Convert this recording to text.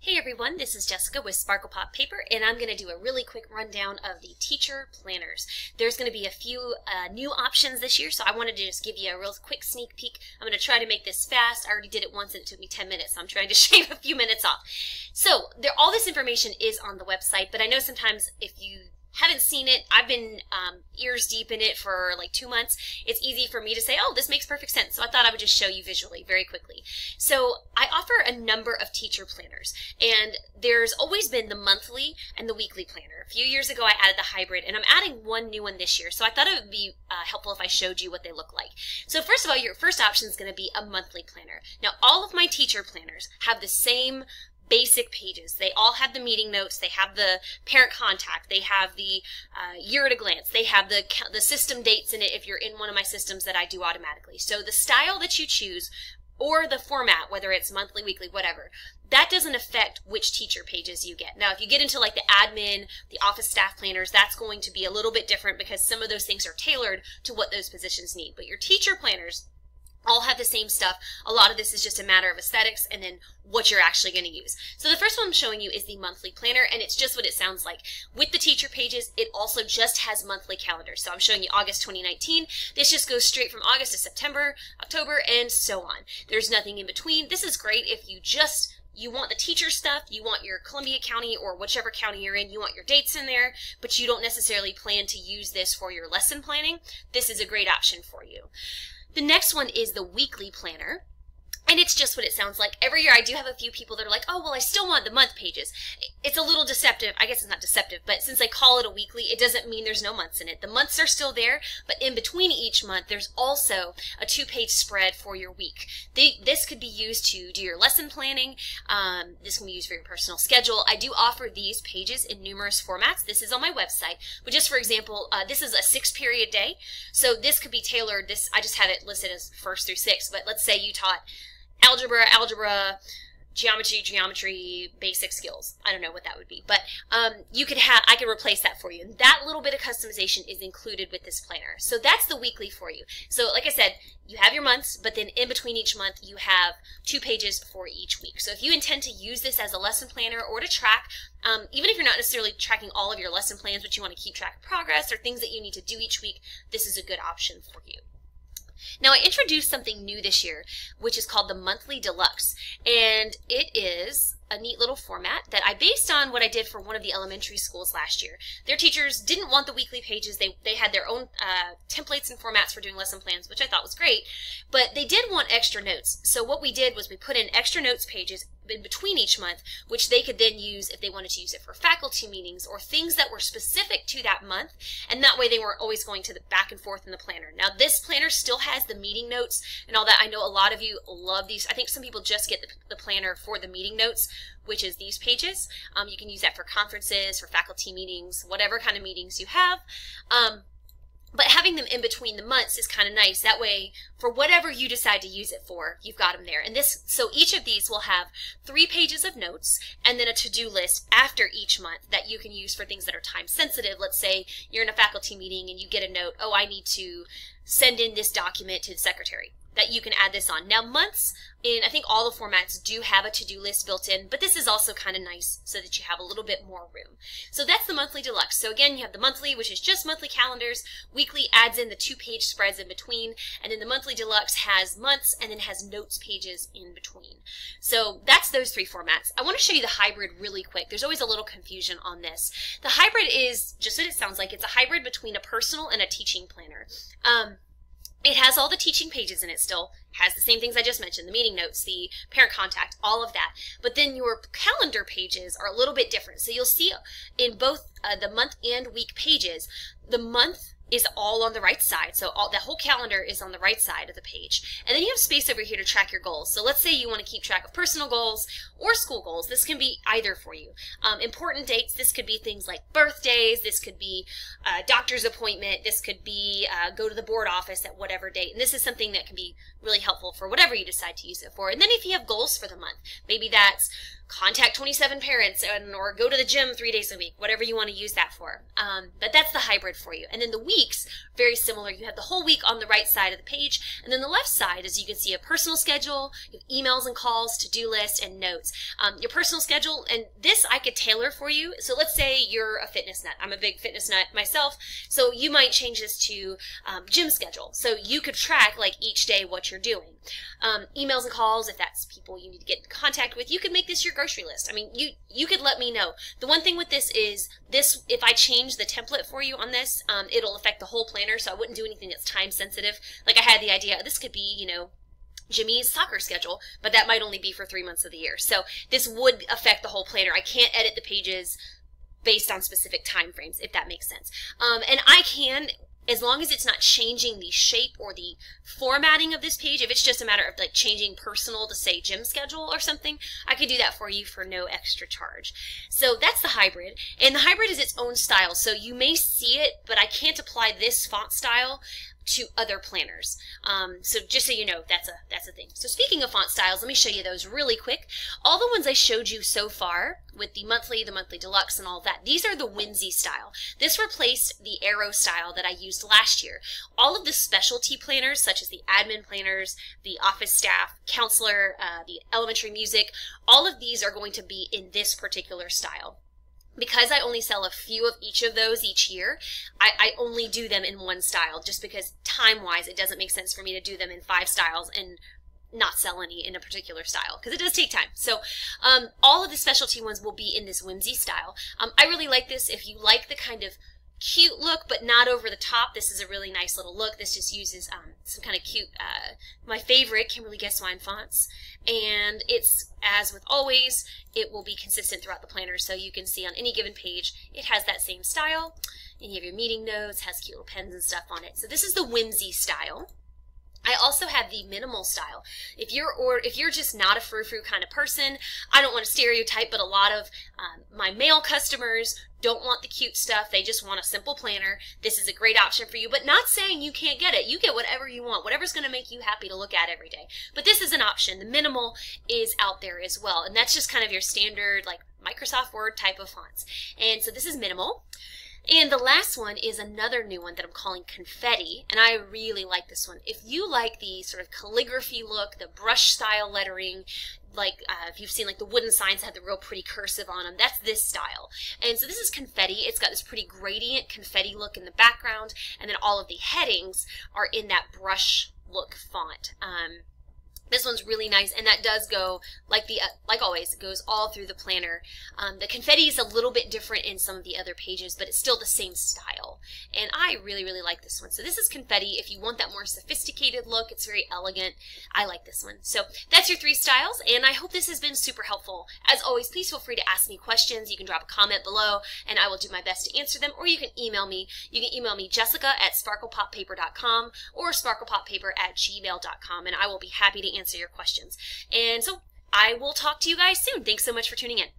Hey everyone, this is Jessica with Sparkle Pop Paper, and I'm going to do a really quick rundown of the teacher planners. There's going to be a few new options this year, so I wanted to just give you a real quick sneak peek. I'm going to try to make this fast. I already did it once and it took me 10 minutes, so I'm trying to shave a few minutes off. So all this information is on the website, but I know sometimes if you haven't seen it, I've been ears deep in it for like 2 months, it's easy for me to say, oh, this makes perfect sense. So I thought I would just show you visually very quickly. So I offer a number of teacher planners, and there's always been the monthly and the weekly planner. A few years ago I added the hybrid, and I'm adding one new one this year, so I thought it would be helpful if I showed you what they look like. So first of all, your first option is going to be a monthly planner. Now all of my teacher planners have the same basic pages. They all have the meeting notes, they have the parent contact, they have the year at a glance, they have the system dates in it if you're in one of my systems that I do automatically. So the style that you choose or the format, whether it's monthly, weekly, whatever, that doesn't affect which teacher pages you get. Now if you get into like the admin, the office staff planners, that's going to be a little bit different because some of those things are tailored to what those positions need. But your teacher planners all have the same stuff. A lot of this is just a matter of aesthetics and then what you're actually going to use. So the first one I'm showing you is the monthly planner, and it's just what it sounds like. With the teacher pages, it also just has monthly calendars. So I'm showing you August 2019. This just goes straight from August to September, October, and so on. There's nothing in between. This is great if you want the teacher stuff, you want your Columbia County or whichever county you're in, you want your dates in there, but you don't necessarily plan to use this for your lesson planning. This is a great option for you. The next one is the weekly planner, and it's just what it sounds like. Every year I do have a few people that are like, oh, well, I still want the month pages. It's a little deceptive. I guess it's not deceptive, but since I call it a weekly, it doesn't mean there's no months in it. The months are still there, but in between each month, there's also a 2-page spread for your week. This could be used to do your lesson planning. This can be used for your personal schedule. I do offer these pages in numerous formats. This is on my website, but just for example, this is a 6-period day, so this could be tailored. I just have it listed as 1st through 6th, but let's say you taught algebra, geometry, basic skills. I don't know what that would be, but I could replace that for you. And that little bit of customization is included with this planner. So that's the weekly for you. So like I said, you have your months, but then in between each month, you have 2 pages for each week. So if you intend to use this as a lesson planner or to track, even if you're not necessarily tracking all of your lesson plans, but you want to keep track of progress or things that you need to do each week, this is a good option for you. Now I introduced something new this year, which is called the Monthly Deluxe, and it is a neat little format that I based on what I did for one of the elementary schools last year. Their teachers didn't want the weekly pages. They had their own templates and formats for doing lesson plans, which I thought was great, but they did want extra notes. So what we did was we put in extra notes pages in between each month, which they could then use if they wanted to use it for faculty meetings or things that were specific to that month, and that way they weren't always going to the back and forth in the planner. Now this planner still has the meeting notes and all that. I know a lot of you love these. I think some people just get the planner for the meeting notes, which is these pages. You can use that for conferences, for faculty meetings, whatever kind of meetings you have. But having them in between the months is kind of nice. That way, for whatever you decide to use it for, you've got them there. And so each of these will have 3 pages of notes and then a to-do list after each month that you can use for things that are time sensitive. Let's say you're in a faculty meeting and you get a note, oh, I need to send in this document to the secretary, that you can add this on. Now months, I think all the formats do have a to-do list built in, but this is also kind of nice so that you have a little bit more room. So that's the Monthly Deluxe. So again, you have the monthly, which is just monthly calendars. Weekly adds in the 2-page spreads in between, and then the Monthly Deluxe has months and then has notes pages in between. So that's those 3 formats. I want to show you the hybrid really quick. There's always a little confusion on this. The hybrid is just what it sounds like. It's a hybrid between a personal and a teaching planner. It has all the teaching pages in it still, has the same things I just mentioned, the meeting notes, the parent contact, all of that. But then your calendar pages are a little bit different. So you'll see in both the month and week pages, the month is all on the right side. So the whole calendar is on the right side of the page. And then you have space over here to track your goals. So let's say you want to keep track of personal goals or school goals. This can be either for you. Important dates, this could be things like birthdays, this could be a doctor's appointment, this could be go to the board office at whatever date. And this is something that can be really helpful for whatever you decide to use it for. And then if you have goals for the month, maybe that's contact 27 parents or go to the gym 3 days a week, whatever you want to use that for. But that's the hybrid for you. And then the weeks, very similar. You have the whole week on the right side of the page, and then the left side, as you can see, a personal schedule, you have emails and calls, to-do list, and notes. Your personal schedule, and this I could tailor for you. So let's say you're a fitness nut. I'm a big fitness nut myself, so you might change this to gym schedule. So you could track like each day what you're doing. Emails and calls, if that's people you need to get in contact with, you could make this your grocery list. I mean, you could let me know. The one thing with this is this, if I change the template for you on this, it'll affect the whole planner, so I wouldn't do anything that's time sensitive. Like I had the idea, this could be, you know, Jimmy's soccer schedule, but that might only be for 3 months of the year. So this would affect the whole planner. I can't edit the pages based on specific time frames, if that makes sense. And I can, as long as it's not changing the shape or the formatting of this page, if it's just a matter of like changing personal to say gym schedule or something, I could do that for you for no extra charge. So that's the hybrid. And the hybrid is its own style. So you may see it, but I can't apply this font style to other planners. So just so you know, that's a thing. So speaking of font styles, let me show you those really quick. All the ones I showed you so far with the monthly deluxe and all that, these are the Whimsy style. This replaced the Arrow style that I used last year. All of the specialty planners, such as the admin planners, the office staff, counselor, the elementary music, all of these are going to be in this particular style. Because I only sell a few of each of those each year, I only do them in one style, just because time-wise it doesn't make sense for me to do them in 5 styles and not sell any in a particular style, because it does take time. So all of the specialty ones will be in this Whimsy style. I really like this. If you like the kind of cute look, but not over the top, this is a really nice little look. This just uses some kind of cute, my favorite, Kimberly Guess Wine fonts. And it's, as with always, it will be consistent throughout the planner, so you can see on any given page, it has that same style. And you have your meeting notes, has cute little pens and stuff on it. So this is the Whimsy style. I also have the minimal style. If you're just not a frou-frou kind of person, I don't want to stereotype, but a lot of my male customers don't want the cute stuff. They just want a simple planner. This is a great option for you, but not saying you can't get it. You get whatever you want, whatever's going to make you happy to look at every day. But this is an option. The minimal is out there as well, and that's just kind of your standard like Microsoft Word type of fonts. And so this is minimal. And the last one is another new one that I'm calling Confetti, and I really like this one. If you like the sort of calligraphy look, the brush style lettering, like if you've seen like the wooden signs that have the real pretty cursive on them, that's this style. And so this is Confetti. It's got this pretty gradient confetti look in the background, and then all of the headings are in that brush look font. This one's really nice, and that does go, like always, it goes all through the planner. The confetti is a little bit different in some of the other pages, but it's still the same style. And I really, really like this one. So this is Confetti. If you want that more sophisticated look, it's very elegant. I like this one. So that's your 3 styles, and I hope this has been super helpful. As always, please feel free to ask me questions. You can drop a comment below, and I will do my best to answer them, or you can email me. You can email me jessica@sparklepoppaper.com or sparklepoppaper@gmail.com, and I will be happy to answer your questions. And so I will talk to you guys soon. Thanks so much for tuning in.